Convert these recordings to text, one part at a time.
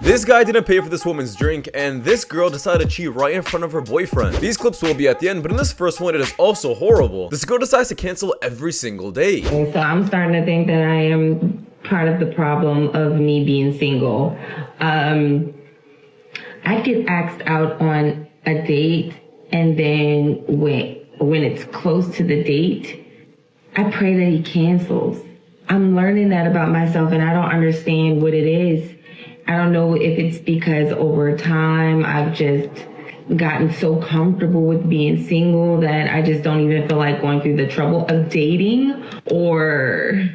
This guy didn't pay for this woman's drink, and this girl decided to cheat right in front of her boyfriend. These clips will be at the end, but in this first one, it is also horrible. This girl decides to cancel every single date. So I'm starting to think that I am part of the problem of me being single. I get asked out on a date, and then when it's close to the date, I pray that he cancels. I'm learning that about myself, and I don't understand what it is. I don't know if it's because over time I've just gotten so comfortable with being single that I just don't even feel like going through the trouble of dating, or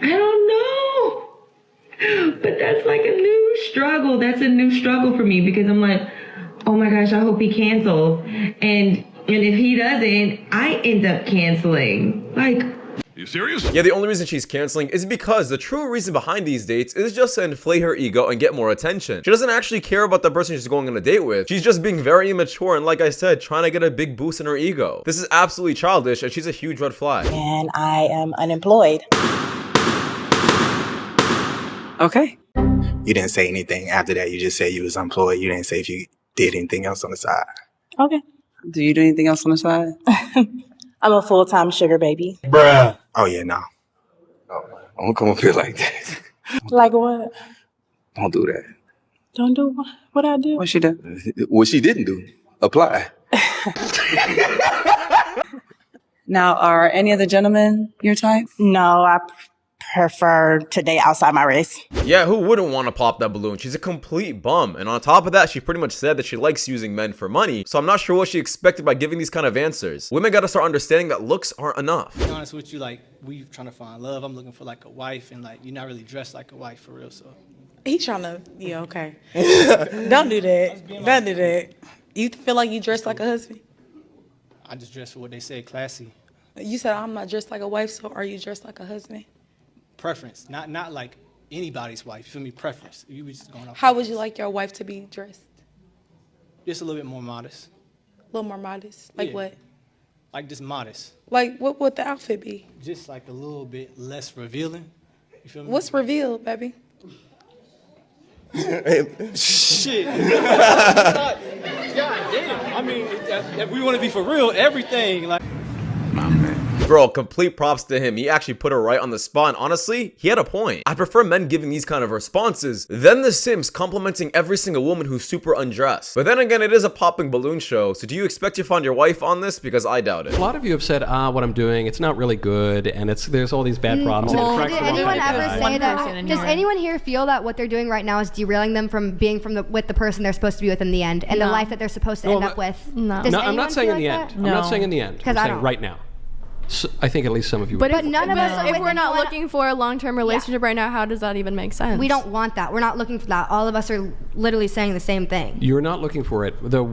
I don't know. But that's like a new struggle. That's a new struggle for me, because I'm like, oh my gosh, I hope he cancels. And if he doesn't, I end up canceling. Like, you serious? Yeah, the only reason she's canceling is because the true reason behind these dates is just to inflate her ego and get more attention. She doesn't actually care about the person she's going on a date with. She's just being very immature and, like I said, trying to get a big boost in her ego. This is absolutely childish, and she's a huge red flag. And I am unemployed. Okay. You didn't say anything after that. You just said you was employed. You didn't say if you did anything else on the side. Okay. Do you do anything else on the side? I'm a full-time sugar baby. Bruh. Oh, yeah, no. Don't come up here like that. Like what? Don't do that. Don't do what I do. What she do? What she didn't do. Apply. Now, are any of the gentlemen your type? No, I prefer to date outside my race. Yeah, who wouldn't want to pop that balloon? She's a complete bum. And on top of that, she pretty much said that she likes using men for money. So I'm not sure what she expected by giving these kind of answers. Women gotta start understanding that looks aren't enough. To be honest with you, like, we trying to find love. I'm looking for like a wife, and like, you're not really dressed like a wife for real, so. He trying to, yeah, okay. Don't do that. Don't do that. You feel like you dress like a husband? I just dress for what they say, classy. You said I'm not dressed like a wife, so are you dressed like a husband? Preference, not like anybody's wife. You feel me? Preference. You was just going off. How would you like your wife to be dressed? Just a little bit more modest. A little more modest? Like Yeah. what? Like just modest. Like what would the outfit be? Just like a little bit less revealing. You feel me? What's revealed, baby? Shit. God damn. I mean, if we want to be for real, everything like. Bro, complete props to him. He actually put her right on the spot, and honestly, he had a point. I prefer men giving these kind of responses than the simps complimenting every single woman who's super undressed. But then again, it is a popping balloon show, so do you expect to find your wife on this? Because I doubt it. A lot of you have said, what I'm doing, it's not really good, and there's all these bad problems. Did anyone ever say that? Does anyone here feel that what they're doing right now is derailing them from being with the person they're supposed to be with in the end, and the life that they're supposed to end up with? No, I'm not saying in the end. I'm not saying in the end. I'm saying right now. So I think at least some of you. But none of us. If we're not looking for a long-term relationship right now, how does that even make sense? We don't want that. We're not looking for that. All of us are literally saying the same thing. You're not looking for it. Though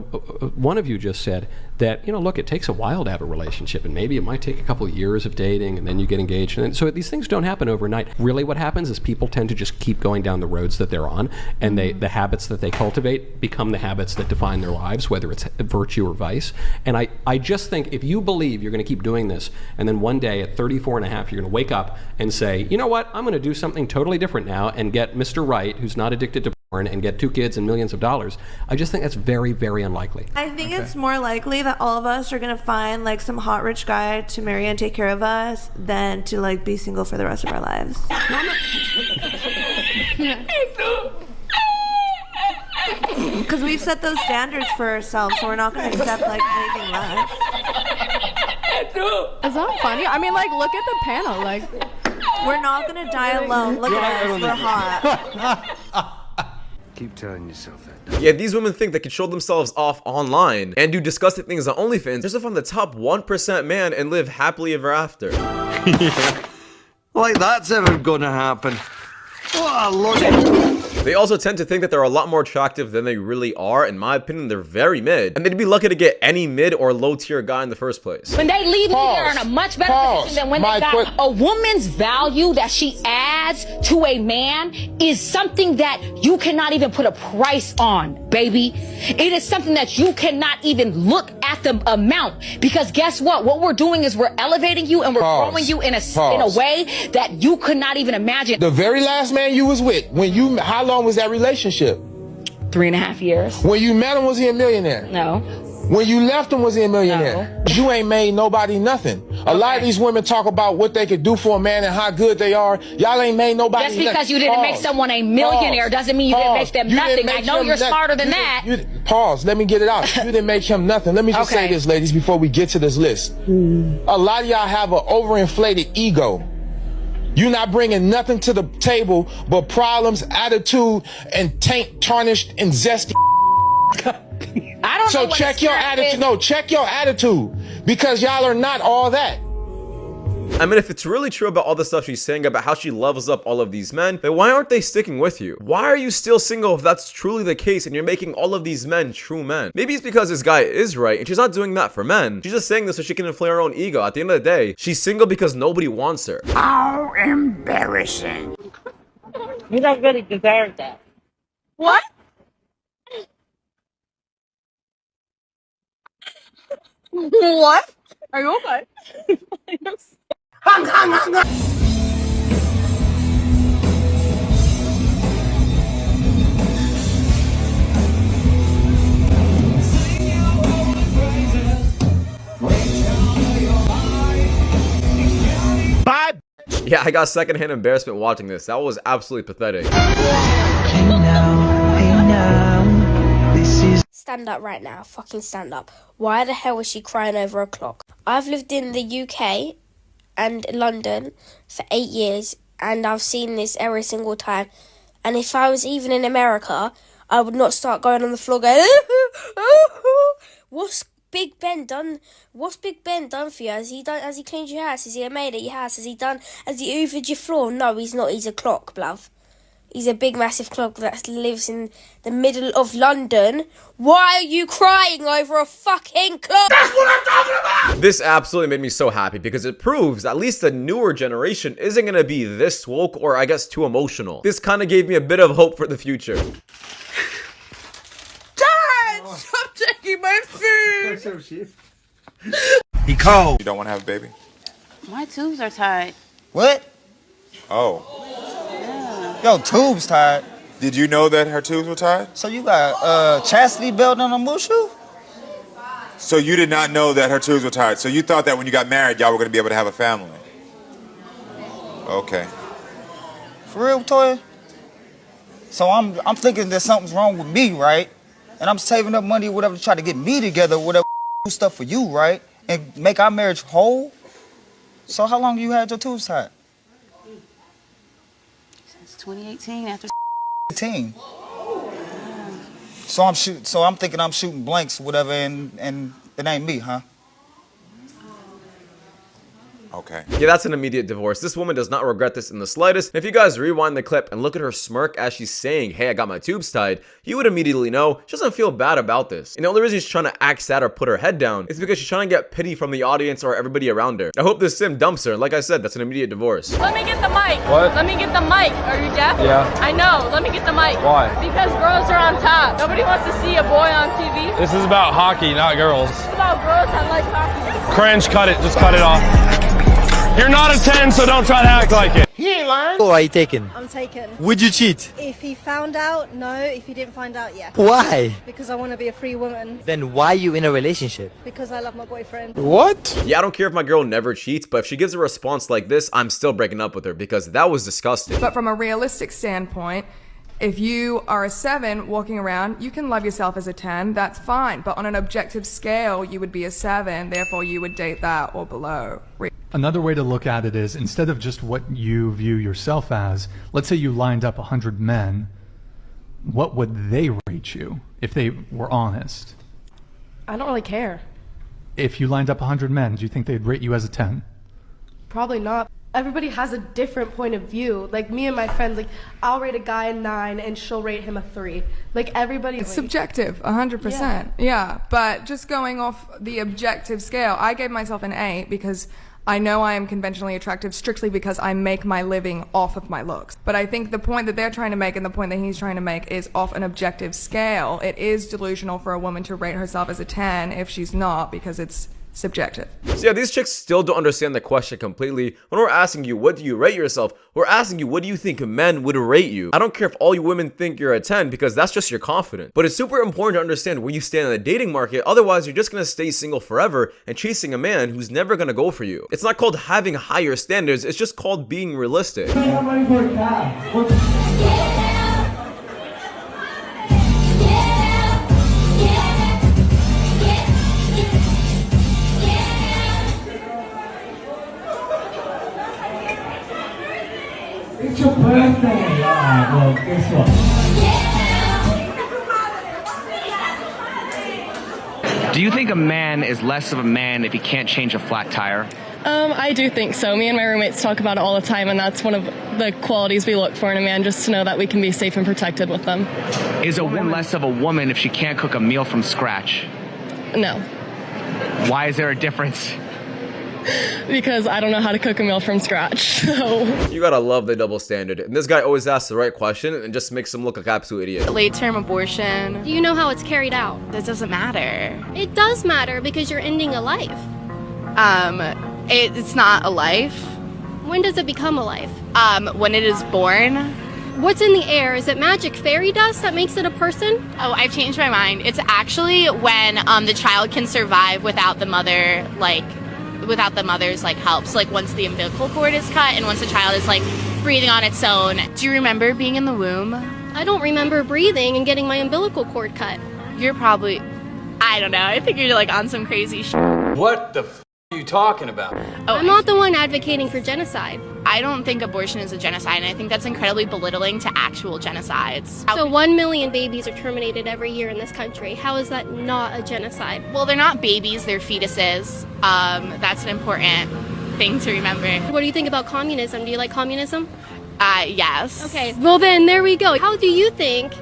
one of you just said that, look, it takes a while to have a relationship, and maybe it might take a couple of years of dating, and then you get engaged. And so these things don't happen overnight. Really, what happens is people tend to just keep going down the roads that they're on, and the habits that they cultivate become the habits that define their lives, whether it's virtue or vice. And I just think if you believe you're going to keep doing this, and then one day at 34 and a half, you're going to wake up and say, you know what, I'm going to do something totally different now and get Mr. Right, who's not addicted to porn, and get 2 kids and millions of dollars. I just think that's very, very unlikely. I think it's more likely that all of us are going to find like some hot rich guy to marry and take care of us than to like be single for the rest of our lives. Because we've set those standards for ourselves, so we're not going to accept like anything less. Is that funny? I mean, like, look at the panel. Like, we're not going to die alone. Look at us. We're hot. Keep telling yourself that. Yeah, these women think they can show themselves off online and do disgusting things on OnlyFans just to find the top 1% man and live happily ever after. Like that's ever gonna happen. What a look. They also tend to think that they're a lot more attractive than they really are. In my opinion, they're very mid, and they'd be lucky to get any mid or low tier guy in the first place. When they leave me, they're in a much better position than when they got a woman's value that she adds to a man is something that you cannot even put a price on, baby. It is something that you cannot even look at at the amount, because guess what? What we're doing is we're elevating you and we're growing you in a way that you could not even imagine. The very last man you was with, how long was that relationship? 3.5 years. When you met him, was he a millionaire? No. When you left him, was he a millionaire? No. You ain't made nobody nothing. A lot of these women talk about what they could do for a man and how good they are. Y'all ain't made nobody nothing. Just because you didn't make someone a millionaire doesn't mean you didn't make them nothing. I know you're smarter than that. Pause. Let me get it out. You didn't make him nothing. Let me just say this, ladies, before we get to this list. A lot of y'all have an overinflated ego. You're not bringing nothing to the table but problems, attitude, and taint, tarnished, and zesty. I don't know. So check your attitude. No, check your attitude, because y'all are not all that. I mean, if it's really true about all the stuff she's saying about how she levels up all of these men, then why aren't they sticking with you? Why are you still single if that's truly the case and you're making all of these men true men? Maybe it's because this guy is right and she's not doing that for men. She's just saying this so she can inflate her own ego. At the end of the day, she's single because nobody wants her. How embarrassing. You don't really deserve that. What? What? Are you okay? Bye. Yeah, I got secondhand embarrassment watching this. That was absolutely pathetic. Stand up right now. Fucking stand up. Why the hell is she crying over a clock? I've lived in the UK and London for 8 years, and I've seen this every single time. And if I was even in America, I would not start going on the floor going, What's Big Ben done? What's Big Ben done for you? Has he cleaned your house? Has he made at your house? Has he hoovered your floor? No, he's not. He's a clock, bruv. He's a big, massive clock that lives in the middle of London. Why are you crying over a fucking clock? That's what I'm talking about! This absolutely made me so happy because it proves at least the newer generation isn't going to be this woke or I guess too emotional. This kind of gave me a bit of hope for the future. Dad! Stop taking my food! He cold. You don't want to have a baby? My tubes are tied. What? Oh. Yo, tubes tied. Did you know that her tubes were tied? So you got chastity belt on a mushu? So you did not know that her tubes were tied. So you thought that when you got married, y'all were going to be able to have a family. Okay. For real, Toya? So I'm thinking that something's wrong with me, right? And I'm saving up money or whatever to try to get me together, whatever do stuff for you, right? And make our marriage whole. So how long you had your tubes tied? 2018 after 18. So I'm thinking I'm shooting blanks or whatever, and it ain't me, huh? Okay. Yeah, that's an immediate divorce. This woman does not regret this in the slightest. And if you guys rewind the clip and look at her smirk as she's saying, hey, I got my tubes tied, you would immediately know she doesn't feel bad about this. And the only reason she's trying to act sad or put her head down is because she's trying to get pity from the audience or everybody around her. I hope this sim dumps her. Like I said, that's an immediate divorce. Let me get the mic. What? Let me get the mic. Are you deaf? Yeah. I know. Let me get the mic. Why? Because girls are on top. Nobody wants to see a boy on TV. This is about hockey, not girls. It's about girls that like hockey. Cringe, cut it. Just cut it off. You're not a 10, so don't try to act like it. He ain't lying. Or are you taken? I'm taken. Would you cheat? If he found out, no. If he didn't find out, yeah. Why? Because I want to be a free woman. Then why are you in a relationship? Because I love my boyfriend. What? Yeah, I don't care if my girl never cheats, but if she gives a response like this, I'm still breaking up with her because that was disgusting. But from a realistic standpoint, if you are a 7 walking around, you can love yourself as a 10, that's fine. But on an objective scale, you would be a 7, therefore you would date that or below. Another way to look at it is, instead of just what you view yourself as, let's say you lined up 100 men, what would they rate you if they were honest? I don't really care. If you lined up 100 men, do you think they'd rate you as a 10? Probably not. Everybody has a different point of view. Like me and my friends, like I'll rate a guy a 9 and she'll rate him a 3. Like everybody. It's subjective, 100%. Yeah, but just going off the objective scale, I gave myself an 8 because I know I am conventionally attractive strictly because I make my living off of my looks. But I think the point that they're trying to make and the point that he's trying to make is off an objective scale. It is delusional for a woman to rate herself as a 10 if she's not, because it's subjective. So yeah, these chicks still don't understand the question completely. When we're asking you, what do you rate yourself? We're asking you, what do you think men would rate you? I don't care if all you women think you're a 10 because that's just your confidence. But it's super important to understand where you stand in the dating market. Otherwise, you're just gonna stay single forever and chasing a man who's never gonna go for you. It's not called having higher standards. It's just called being realistic. It's your birthday. Well, guess what? Do you think a man is less of a man if he can't change a flat tire? I do think so. Me and my roommates talk about it all the time, and that's one of the qualities we look for in a man, just to know that we can be safe and protected with them. Is a woman less of a woman if she can't cook a meal from scratch? No. Why is there a difference? Because I don't know how to cook a meal from scratch, so. You gotta love the double standard. And this guy always asks the right question and just makes him look like an absolute idiot. Late-term abortion. Do you know how it's carried out? That doesn't matter. It does matter because you're ending a life. It's not a life. When does it become a life? When it is born. What's in the air? Is it magic fairy dust that makes it a person? Oh, I've changed my mind. It's actually when the child can survive without the mother, without the mother's help. So once the umbilical cord is cut and once the child is breathing on its own. Do you remember being in the womb? I don't remember breathing and getting my umbilical cord cut. You're probably, I don't know, I think you're on some crazy shit. What the f are you talking about? Oh, I'm not the one advocating for genocide. I don't think abortion is a genocide, and I think that's incredibly belittling to actual genocides. So 1 million babies are terminated every year in this country. How is that not a genocide? Well, they're not babies, they're fetuses. That's an important thing to remember. What do you think about communism? Do you like communism? Yes. Okay, well then, there we go. How do you think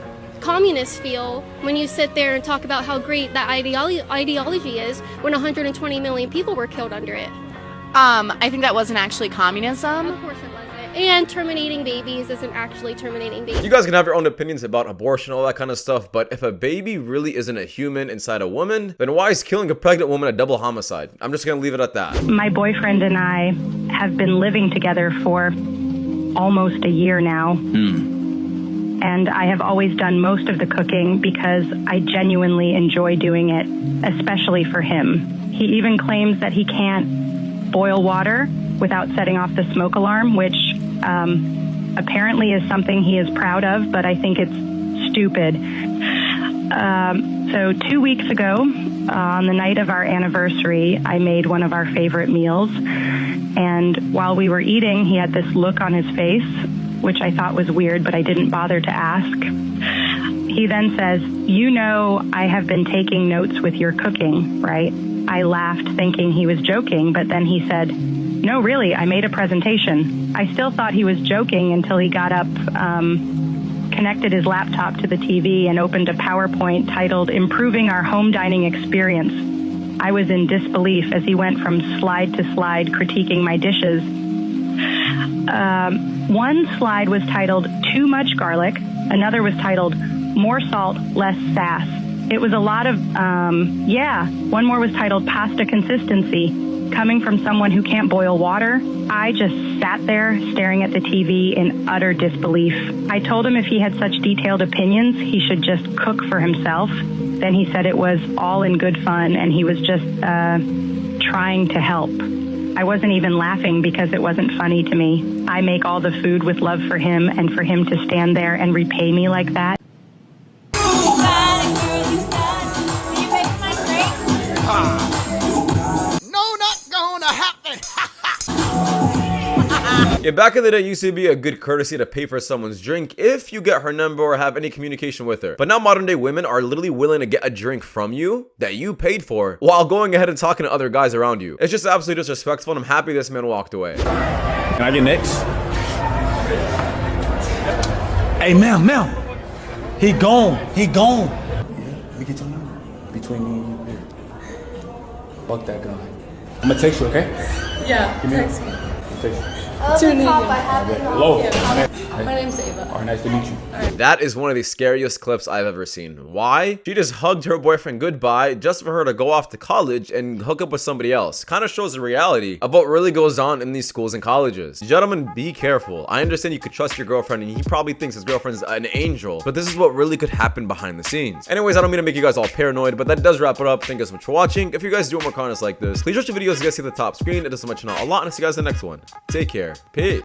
communists feel when you sit there and talk about how great that ideology is when 120 million people were killed under it? I think that wasn't actually communism. Of course it wasn't. And terminating babies isn't actually terminating babies. You guys can have your own opinions about abortion, all that kind of stuff, but if a baby really isn't a human inside a woman, then why is killing a pregnant woman a double homicide? I'm just gonna leave it at that. My boyfriend and I have been living together for almost a year now. And I have always done most of the cooking because I genuinely enjoy doing it, especially for him. He even claims that he can't boil water without setting off the smoke alarm, which apparently is something he is proud of, but I think it's stupid. So 2 weeks ago, on the night of our anniversary, I made one of our favorite meals. And while we were eating, he had this look on his face, which I thought was weird, but I didn't bother to ask. He then says, "You know, I have been taking notes with your cooking, right?" I laughed, thinking he was joking, but then he said, "No, really, I made a presentation." I still thought he was joking until he got up, connected his laptop to the TV, and opened a PowerPoint titled "Improving Our Home Dining Experience." I was in disbelief as he went from slide to slide critiquing my dishes. One slide was titled "Too Much Garlic." Another was titled "More Salt, Less Sass." It was a lot of, One more was titled "Pasta Consistency." Coming from someone who can't boil water, I just sat there staring at the TV in utter disbelief. I told him if he had such detailed opinions, he should just cook for himself. Then he said it was all in good fun and he was just trying to help. I wasn't even laughing because it wasn't funny to me. I make all the food with love for him, and for him to stand there and repay me like that. No, not gonna happen. Yeah, back in the day, it used to be a good courtesy to pay for someone's drink if you get her number or have any communication with her. But now modern day women are literally willing to get a drink from you that you paid for while going ahead and talking to other guys around you. It's just absolutely disrespectful, and I'm happy this man walked away. Can I get next? Hey, Mel. He gone. Yeah, let me get your number. Between me and you, Fuck that guy. I'm gonna text you, okay? Yeah, Give me text me. Text. Tune in. Hello. My name's Ava. All right, nice to meet you. That is one of the scariest clips I've ever seen. Why? She just hugged her boyfriend goodbye just for her to go off to college and hook up with somebody else. Kind of shows the reality of what really goes on in these schools and colleges. Gentlemen, be careful. I understand you could trust your girlfriend and he probably thinks his girlfriend's an angel, but this is what really could happen behind the scenes. Anyways, I don't mean to make you guys all paranoid, but that does wrap it up. Thank you guys so much for watching. If you guys do more content like this, please watch the videos you guys see at the top screen. It does so much not a lot, and I'll see you guys in the next one. Take care. Peace.